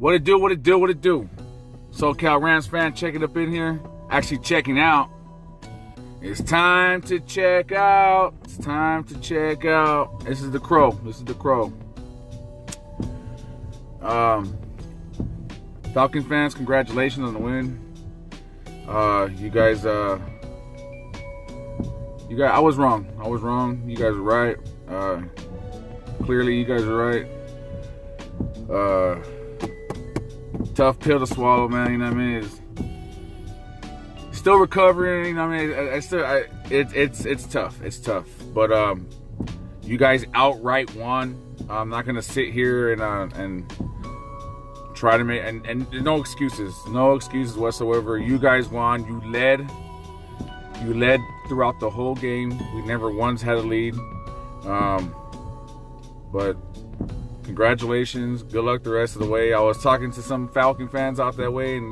What it do, what it do, what it do? SoCal Rams fan checking up in here. Actually checking out. It's time to check out. It's time to check out. This is the Crow. This is the Crow. Falcons fans, congratulations on the win. You guys, I was wrong. I was wrong. You guys were right. Clearly, you guys are right. Tough pill to swallow, man. You know what I mean? It's still recovering. You know what I mean? It's tough. It's tough. But you guys outright won. I'm not gonna sit here and try to make and no excuses whatsoever. You guys won. You led throughout the whole game. We never once had a lead. But congratulations. Good luck the rest of the way. I was talking to some Falcon fans out that way, and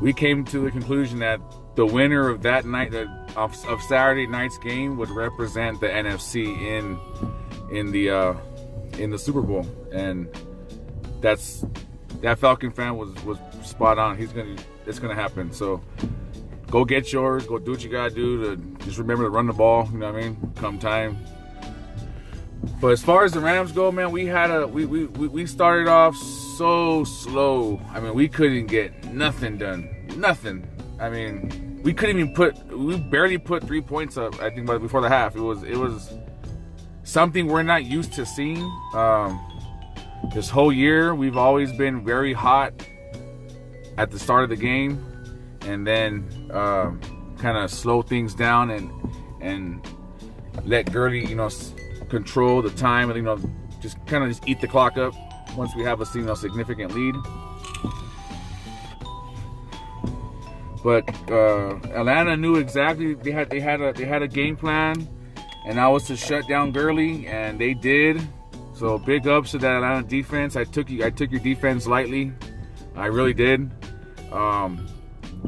we came to the conclusion that the winner of that night of Saturday night's game would represent the NFC in the Super Bowl, and that Falcon fan was spot on. It's gonna happen. So go get yours. Go do what you gotta do to just remember to run the ball. You know what I mean? Come time. But as far as the Rams go, man, we started off so slow. I mean, we couldn't get nothing done. Nothing. I mean, we barely put 3 points up, I think, before the half. It was something we're not used to seeing. This whole year, we've always been very hot at the start of the game, and then kind of slow things down and let Gurley, control the time, and just eat the clock up once we have a significant lead. But Atlanta knew exactly they had a game plan, and that was to shut down Gurley, and they did. So big ups to that Atlanta defense. I took your defense lightly. I really did.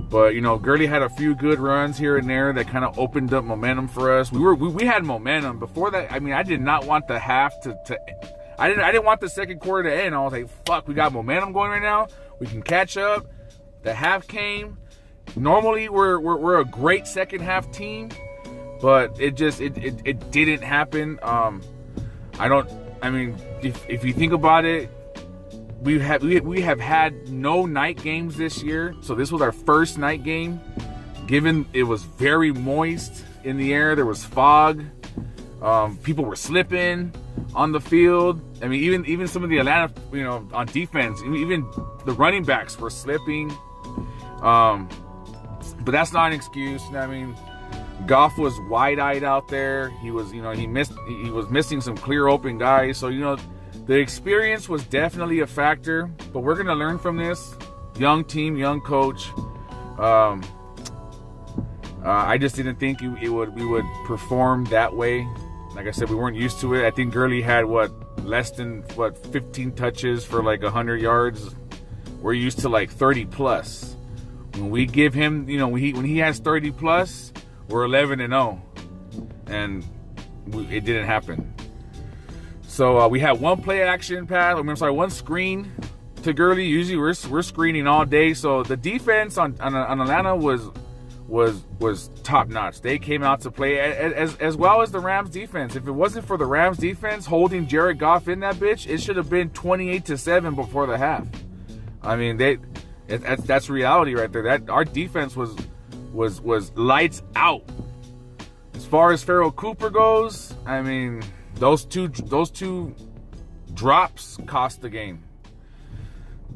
But Gurley had a few good runs here and there that kind of opened up momentum for us. We had momentum before that. I mean, I did not want the half I didn't want the second quarter to end. I was like, fuck, we got momentum going right now. We can catch up. The half came. Normally we're a great second half team, but it didn't happen. If you think about it, we have had no night games this year, so this was our first night game. Given it was very moist in the air, there was fog, people were slipping on the field. I mean, even some of the Atlanta, on defense, even the running backs were slipping. But that's not an excuse. I mean, Goff was wide-eyed out there. He was missing some clear open guys. So the experience was definitely a factor, but we're going to learn from this. Young team, young coach. I just didn't think we would perform that way. Like I said, we weren't used to it. I think Gurley had less than 15 touches for 100 yards. We're used to 30 plus. When we give him, when he has 30 plus, we're 11-0, and it didn't happen. So we had one play action pass. One screen to Gurley. Usually we're screening all day. So the defense on Atlanta was top notch. They came out to play as well as the Rams defense. If it wasn't for the Rams defense holding Jared Goff in that bitch, it should have been 28-7 before the half. I mean, that's reality right there. That our defense was lights out. As far as Farrell Cooper goes, I mean, those two drops cost the game.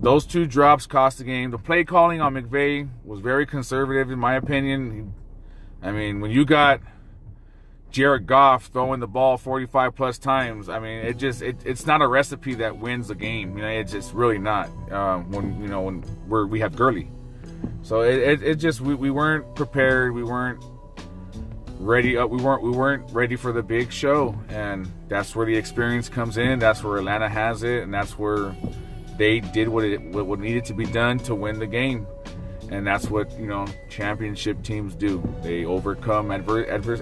Those two drops cost the game. The play calling on McVay was very conservative, in my opinion. I mean, when you got Jared Goff throwing the ball 45 plus times, I mean, it's not a recipe that wins the game. It's just really not. When we have Gurley, so we weren't prepared. We weren't ready. We weren't ready for the big show, and that's where the experience comes in. That's where Atlanta has it, and that's where they did what needed to be done to win the game. And that's what championship teams do. They overcome adversities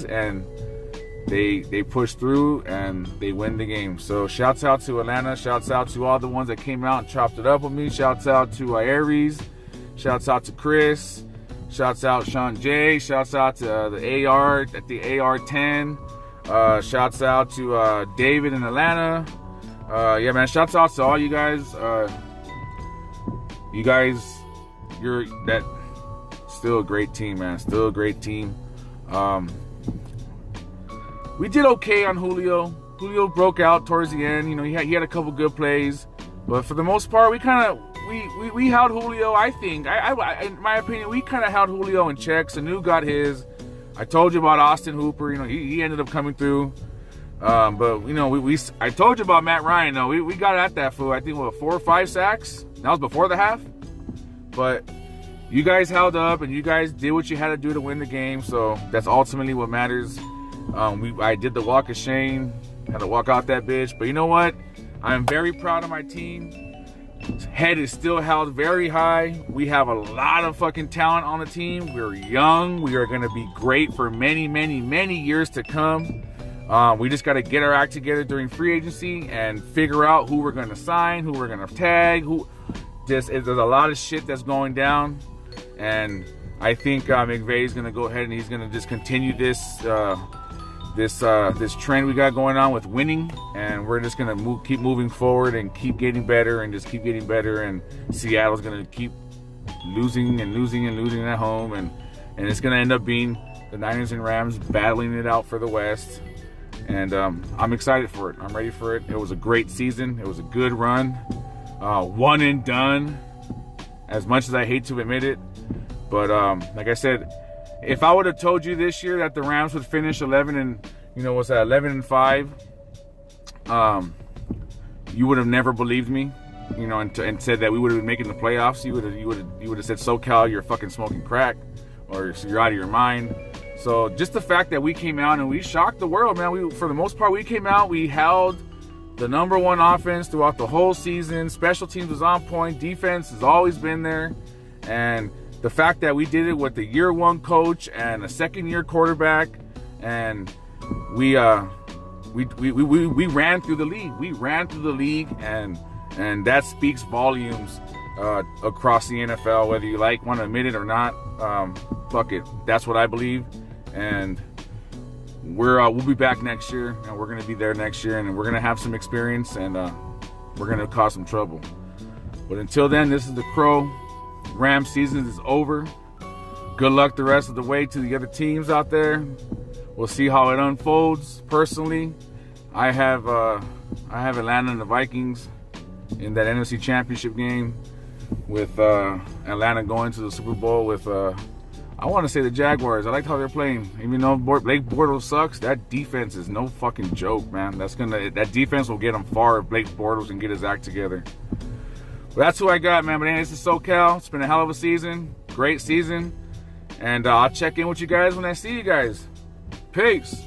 and they push through and they win the game. So shouts out to Atlanta. Shouts out to all the ones that came out and chopped it up with me. Shouts out to Aries. Shouts out to Chris. Shouts out Sean J. Shouts out to the AR at the AR10. Shouts out to David in Atlanta. Yeah, man. Shouts out to all you guys. You're that still a great team, man. Still a great team. We did okay on Julio. Julio broke out towards the end. You know, he had a couple good plays, but for the most part, we held Julio. I think, in my opinion, we kind of held Julio in check. Sanu got his. I told you about Austin Hooper. You know, he ended up coming through. But you know, I told you about Matt Ryan. Though we got at that fool. I think 4 or 5 sacks. That was before the half. But you guys held up and you guys did what you had to do to win the game. So that's ultimately what matters. I did the walk of shame. Had to walk out that bitch. But you know what? I'm very proud of my team. Head is still held very high. We have a lot of fucking talent on the team. We're young. We are going to be great for many, many, many years to come. We just got to get our act together during free agency and figure out who we're going to sign, who we're going to tag. There's a lot of shit that's going down. And I think McVay's going to go ahead and he's going to just continue this trend we got going on with winning, and we're just gonna keep moving forward and keep getting better and just keep getting better. And Seattle's gonna keep losing at home, and it's gonna end up being the Niners and Rams battling it out for the West. And I'm excited for it. I'm ready for it. It was a great season. It was a good run. One and done. As much as I hate to admit it, but like I said, if I would have told you this year that the Rams would finish 11 and 5, you would have never believed me, you know, and said that we would have been making the playoffs. You would have said, SoCal, you're fucking smoking crack, or you're out of your mind. So just the fact that we came out and we shocked the world, man. For the most part, we came out, we held the number one offense throughout the whole season. Special teams was on point. Defense has always been there, and the fact that we did it with the year one coach and a second year quarterback, and we ran through the league. We ran through the league, and that speaks volumes across the NFL, whether you want to admit it or not. Fuck it, that's what I believe, and we'll be back next year, and we're gonna be there next year, and we're gonna have some experience, and we're gonna cause some trouble. But until then, this is the Crow. Rams season is over. Good luck the rest of the way to the other teams out there. We'll see how it unfolds. Personally, I have Atlanta and the Vikings in that NFC Championship game, with Atlanta going to the Super Bowl with I want to say the Jaguars. I like how they're playing. Even though Blake Bortles sucks, that defense is no fucking joke, man. That defense will get him far if Blake Bortles can get his act together. But that's who I got, man. But anyways, this is SoCal. It's been a hell of a season. Great season. And I'll check in with you guys when I see you guys. Peace.